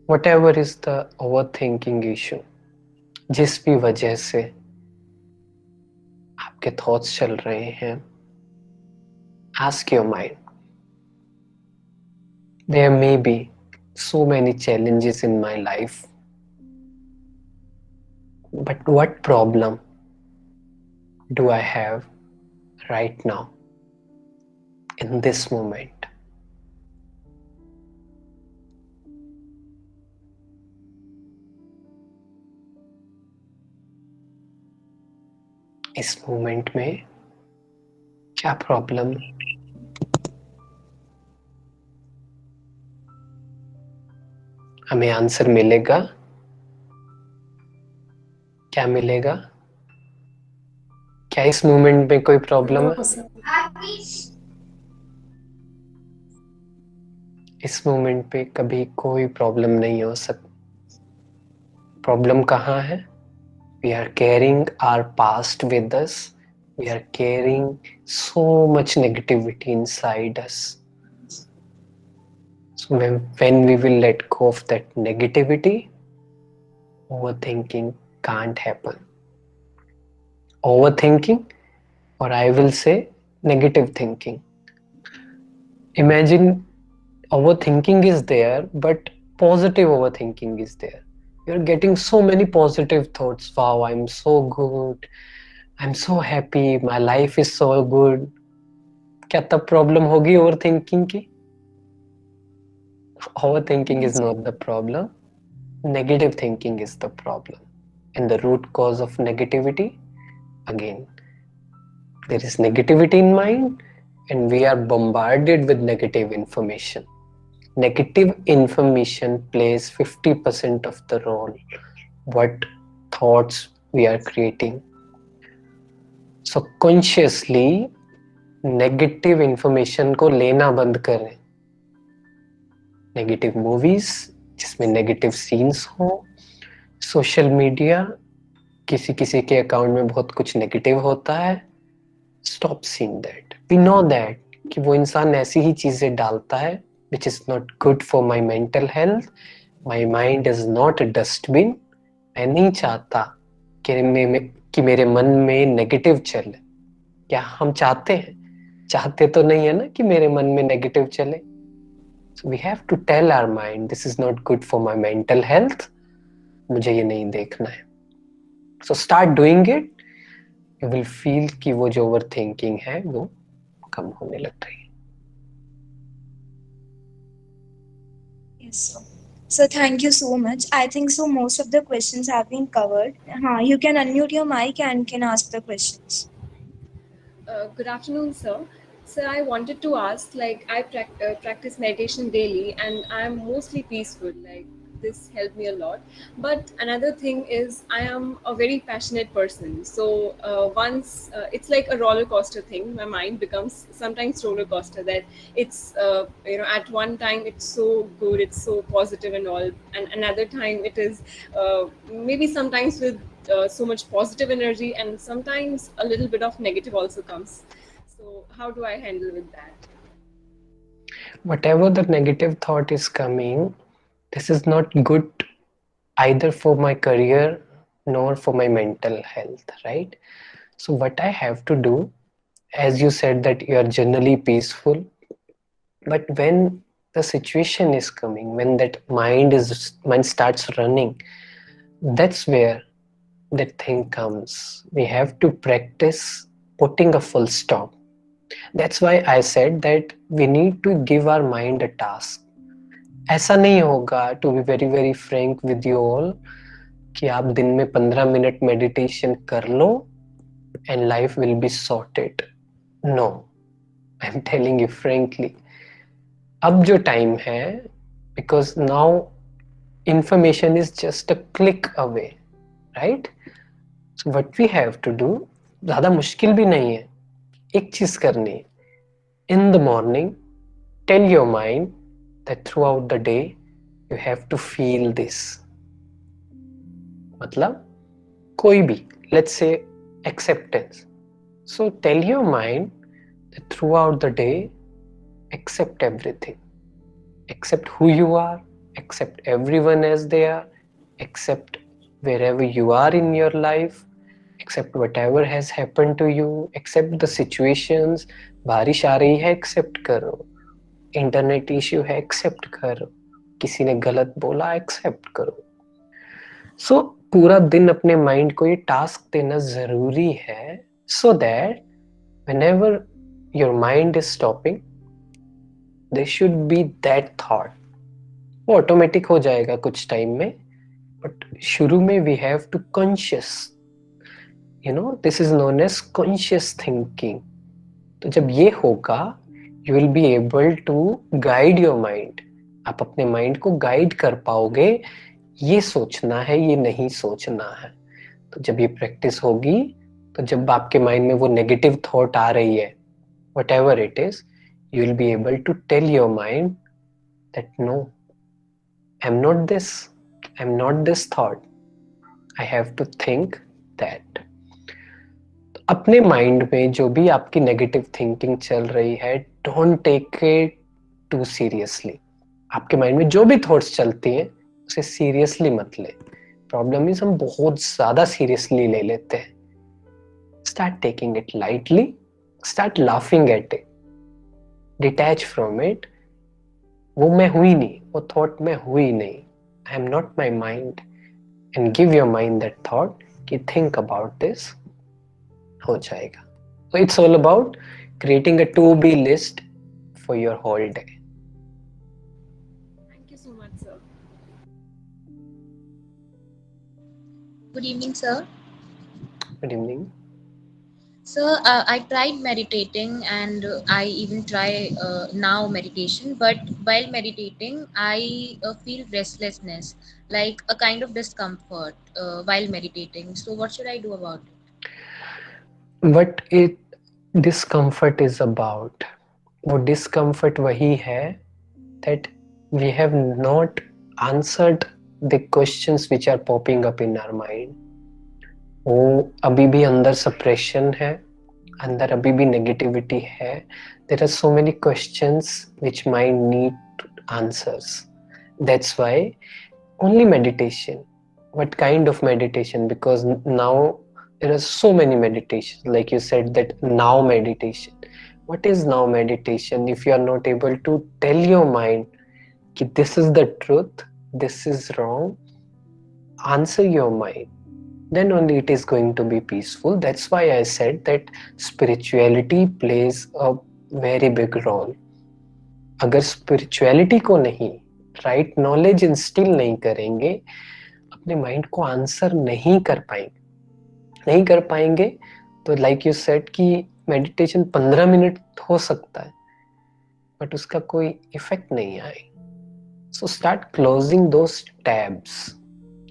Whatever is the overthinking issue, जिस भी वजह से आपके thoughts चल रहे हैं, ask your mind. There may be so many challenges in my life, but what problem do I have right now, in this moment? इस moment में क्या प्रॉब्लम है? हमें आंसर मिलेगा? क्या मिलेगा? क्या इस मोमेंट में कोई प्रॉब्लम No, है? sir. इस मोमेंट पे कभी कोई प्रॉब्लम नहीं हो सकती. प्रॉब्लम कहाँ है? We are carrying our past with us. We are carrying so much negativity inside us. So when we will let go of that negativity, overthinking can't happen. Overthinking, or I will say negative thinking. Imagine overthinking is there, but positive overthinking is there. You're getting so many positive thoughts. Wow, I'm so good, I'm so happy, my life is so good. क्या तब problem होगी overthinking की? Overthinking is not the problem. Negative thinking is the problem. And the root cause of negativity, again, there is negativity in mind and we are bombarded with negative information. Negative information plays 50% of the role, what thoughts we are creating. So consciously negative information को लेना बंद करें. Negative movies जिसमें negative scenes हो, social media किसी किसी के account में बहुत कुछ नेगेटिव होता है. Stop seeing that. We know that कि वो इंसान ऐसी ही चीजें डालता है which is not good for my mental health. My mind is not a dustbin. मैं नहीं चाहता कि मेरे मन में नेगेटिव चले. क्या हम चाहते हैं? चाहते तो नहीं है ना कि मेरे मन में नेगेटिव चले. So we have to tell our mind, this is not good for my mental health. मुझे ये नहीं देखना है. So start doing it. You will feel कि वो जो overthinking है वो कम होने लग रही है. Yes, sir. So thank you so much. I think so most of the questions have been covered. You can unmute your mic and can ask the questions. Good afternoon, sir. Sir, I wanted to ask, like, I practice meditation daily, and I'm mostly peaceful. Like, this helped me a lot. But another thing is, I am a very passionate person. So once it's like a roller coaster thing. My mind becomes sometimes roller coaster. That it's at one time it's so good, it's so positive and all, and another time it is maybe sometimes with so much positive energy, and sometimes a little bit of negative also comes. So how do I handle with that? Whatever the negative thought is coming, this is not good either for my career nor for my mental health, right? So what I have to do, as you said that you are generally peaceful, but when the situation is coming, when that mind starts running, that's where that thing comes. We have to practice putting a full stop. That's why I said that we need to give our mind a task. ऐसा नहीं होगा, to be very very frank with you all, कि आप दिन में 15 minute meditation कर लो and life will be sorted. No, I'm telling you frankly. अब जो टाइम है, because now information is just a click away, right? So what we have to do, ज़्यादा मुश्किल भी नहीं है, एक चीज करनी है. In the morning, tell your mind that throughout the day you have to feel this. मतलब कोई भी, let's say acceptance. So tell your mind that throughout the day, accept everything. Accept who you are, accept everyone as they are, accept wherever you are in your life, accept whatever has happened to you, accept the situations. बारिश आ रही है, accept करो. Internet issue है, accept करो. किसी ने गलत बोला, एक्सेप्ट करो. सो पूरा दिन अपने माइंड को ये टास्क देना जरूरी है, so that whenever your mind is stopping, there should be that thought. वो ऑटोमेटिक हो जाएगा कुछ टाइम में, बट शुरू में we have to conscious, this is known as conscious thinking. तो जब ये होगा, you will be able to guide your mind. आप अपने माइंड को गाइड कर पाओगे, ये सोचना है, ये नहीं सोचना है. तो जब ये प्रैक्टिस होगी, तो जब आपके माइंड में वो नेगेटिव थॉट आ रही है, whatever it is, you will be able to tell your mind that no, I'm not this thought. I have to think that. अपने माइंड में जो भी आपकी नेगेटिव थिंकिंग चल रही है, don't take it too seriously. आपके माइंड में जो भी थॉट्स चलती हैं, उसे सीरियसली मत ले. प्रॉब्लम इज हम बहुत ज्यादा सीरियसली ले लेते हैं. Start taking it lightly, start laughing at it, detach from it. वो मैं हुई नहीं, वो थॉट मैं हुई नहीं, I am not my mind. And give your mind that thought कि थिंक अबाउट दिस, हो जाएगा. So it's all about creating a to-be list for your whole day. Thank you so much, sir. Good evening, sir. Good evening. Sir, I tried meditating and I even try now meditation, but while meditating, I feel restlessness, like a kind of discomfort while meditating. So, what should I do about it? What discomfort is about, वो discomfort वही है that we have not answered the questions which are popping up in our mind. वो अभी भी अंदर suppression है, अंदर अभी भी negativity है. There are so many questions which mind need answers. That's why only meditation. What kind of meditation? Because now there are so many meditations. Like you said that now meditation. What is now meditation? If you are not able to tell your mind that this is the truth, this is wrong, answer your mind, then only it is going to be peaceful. That's why I said that spirituality plays a very big role. अगर spirituality को नहीं, right knowledge instill नहीं करेंगे, अपने mind को answer नहीं कर पाएंगे. तो लाइक यू सेड कि मेडिटेशन 15 मिनट हो सकता है बट उसका कोई इफेक्ट नहीं आए. So start closing those tabs,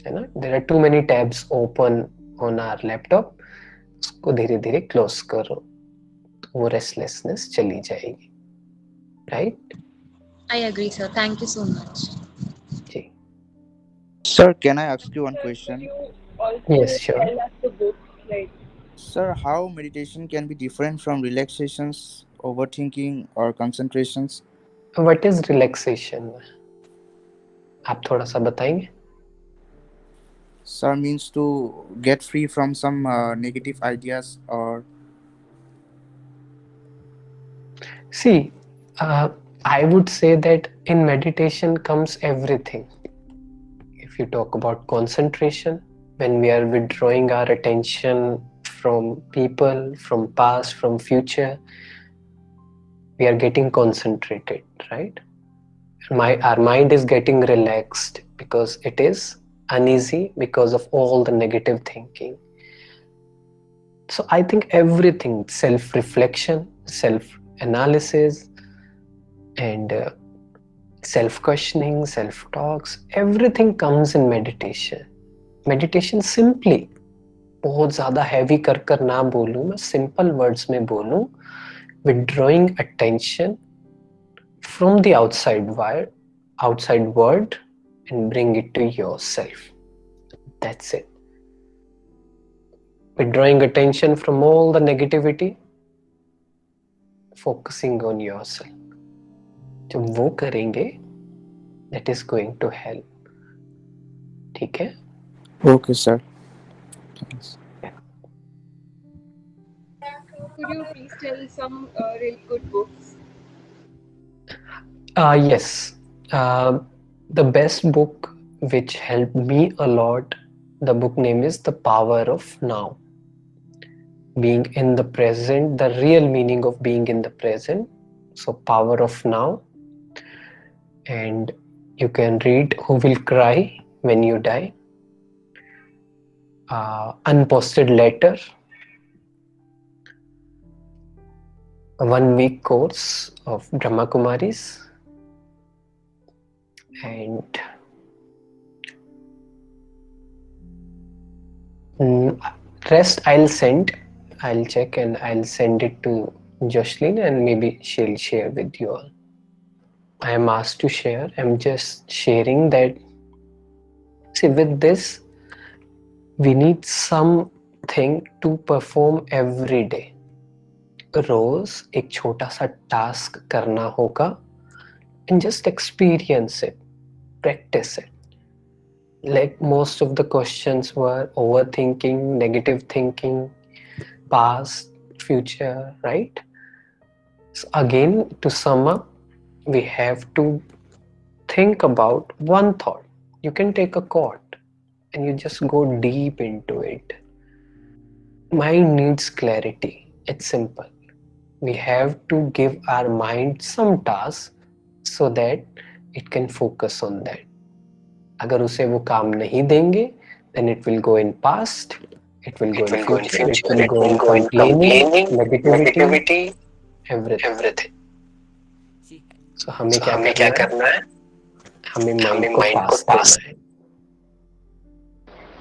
है ना. There are too many tabs open on our laptop. उसको धीरे धीरे क्लोज करो तो वो रेस्टलेसनेस चली जाएगी. Right I agree, sir. Thank you so much. जी. Sir, can I ask you one question? You also Yes, sure. tell us the book, like Sir, how meditation can be different from relaxations, overthinking, or concentrations? What is relaxation? आप थोड़ा सा बताएंगे. Sir, means to get free from some negative ideas or. See, I would say that in meditation comes everything. If you talk about concentration, when we are withdrawing our attention from people, from past, from future, we are getting concentrated, right? Our mind is getting relaxed because it is uneasy because of all the negative thinking. So I think everything, self-reflection, self-analysis, and self-questioning, self-talks, everything comes in meditation. Meditation simply, बहुत ज़्यादा heavy कर ना बोलूँ, मैं simple words में बोलूँ, withdrawing attention from the outside world and bring it to yourself. That's it. Withdrawing attention from all the negativity, focusing on yourself. जब वो करेंगे, that is going to help. ठीक है? Okay, sir. Thanks. could you please tell some really good books? Yes. The best book which helped me a lot, the book name is The Power of Now. Being in the present, the real meaning of being in the present. So Power of Now. And you can read Who Will Cry When You Die, Unposted Letter, a 1-week course of Brahma Kumaris, and rest I'll check and I'll send it to Jocelyn and maybe she'll share with you all. I am asked to share. I'm just sharing that. See, with this, we need something to perform every day. रोज एक छोटा सा task करना होगा and just experience it, practice it. Like most of the questions were overthinking, negative thinking, past, future, right? So again, to sum up, we have to think about one thought. You can take a quote and you just go deep into it. Mind needs clarity. It's simple. We have to give our mind some task so that it can focus on that. अगर उसे वो काम नहीं देंगे, then it will go in past, it will go in future, it will go in complaining, negativity, everything. So हमें क्या करना है? हमें माइंड को पास करना है.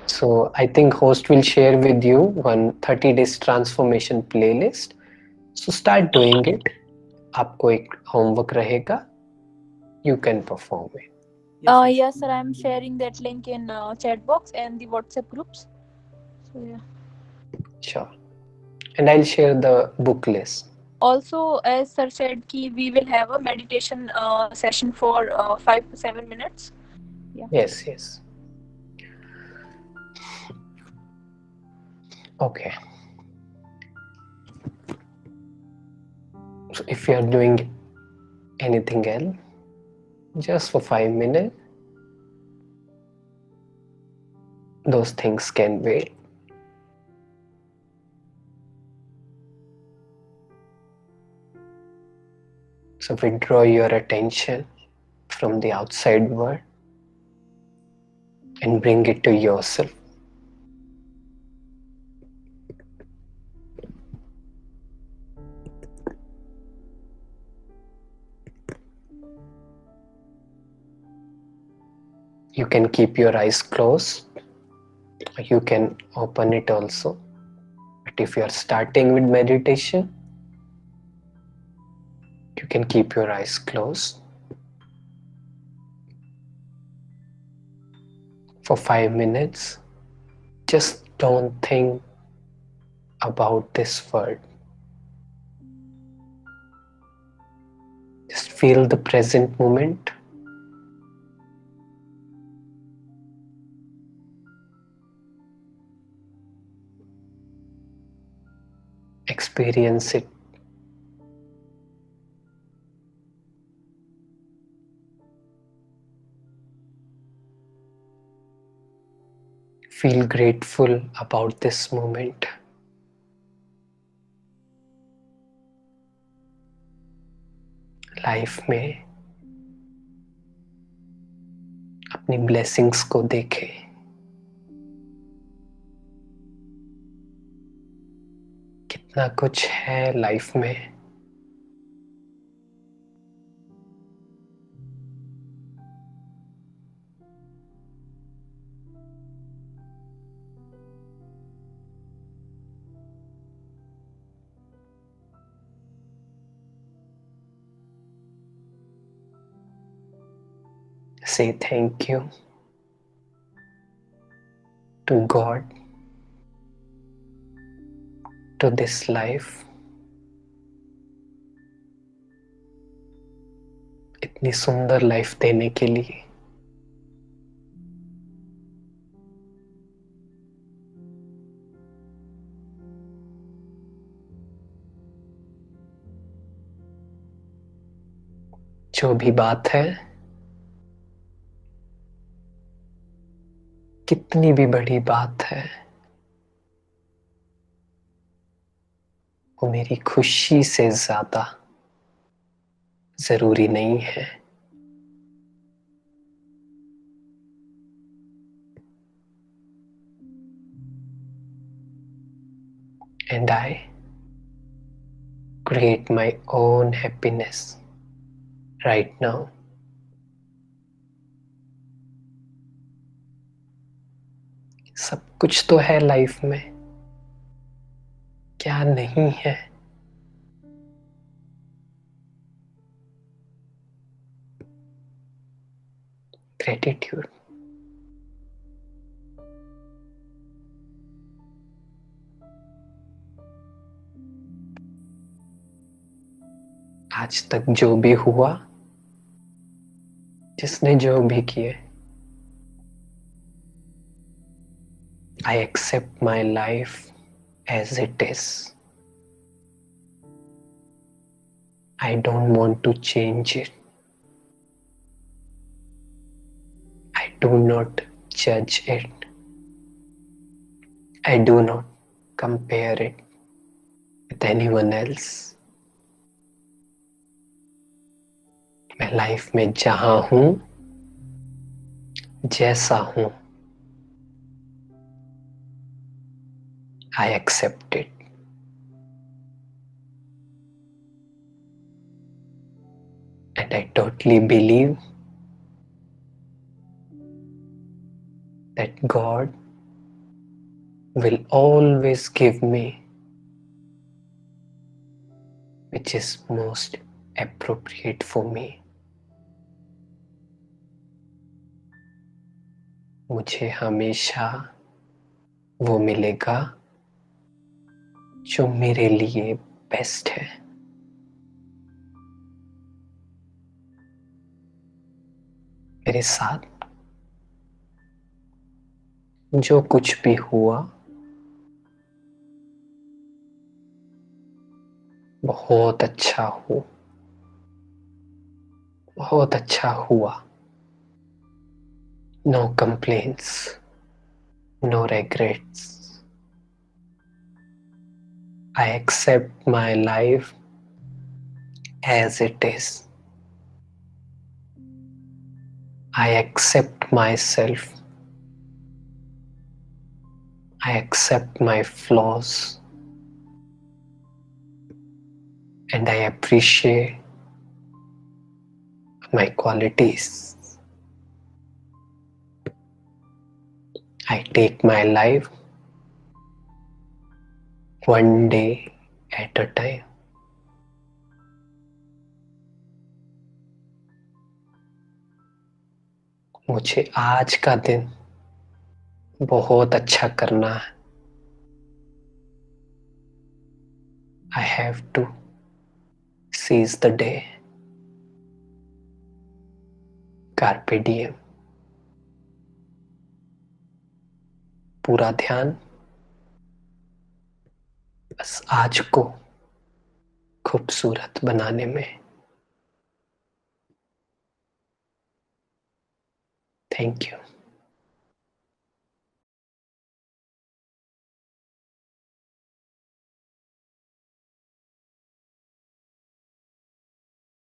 So I think host will share with you one 30 days transformation playlist. So start doing it. आपको एक homework रहेगा. You can perform it. Yes, sir. I'm sharing that link in chat box and the WhatsApp groups. So yeah. Sure. And I'll share the book list. Also, as sir said, we will have a meditation session for 5 to 7 minutes. Yeah. Yes. Okay. So if you are doing anything else, just for 5 minutes, those things can wait. So withdraw your attention from the outside world and bring it to yourself. You can keep your eyes closed, or you can open it also. But if you are starting with meditation, you can keep your eyes closed for 5 minutes. Just don't think about this word. Just feel the present moment. Experience it. Feel grateful about this moment. Life में अपनी blessings को देखें. कितना कुछ है life में. Say thank you to God, to this life. इतनी सुंदर लाइफ देने के लिए. जो भी बात है, कितनी भी बड़ी बात है, वो मेरी खुशी से ज्यादा जरूरी नहीं है. And I create my own happiness right now. सब कुछ तो है लाइफ में, क्या नहीं है. ग्रेटिट्यूड. आज तक जो भी हुआ, जिसने जो भी किए, I accept my life as it is. I don't want to change it. I do not judge it. I do not compare it with anyone else. मैं लाइफ में जहां हूं, जैसा हूं, I accept it. And I totally believe that God will always give me which is most appropriate for me. मुझे हमेशा वो मिलेगा जो मेरे लिए बेस्ट है. मेरे साथ जो कुछ भी हुआ, बहुत अच्छा हो, बहुत अच्छा हुआ. No complaints, no regrets. I accept my life as it is. I accept myself. I accept my flaws. And I appreciate my qualities. I take my life one day at a time. मुझे आज का दिन बहुत अच्छा करना है. I have to seize the day. Carpe diem. पूरा ध्यान बस आज को खूबसूरत बनाने में. Thank you.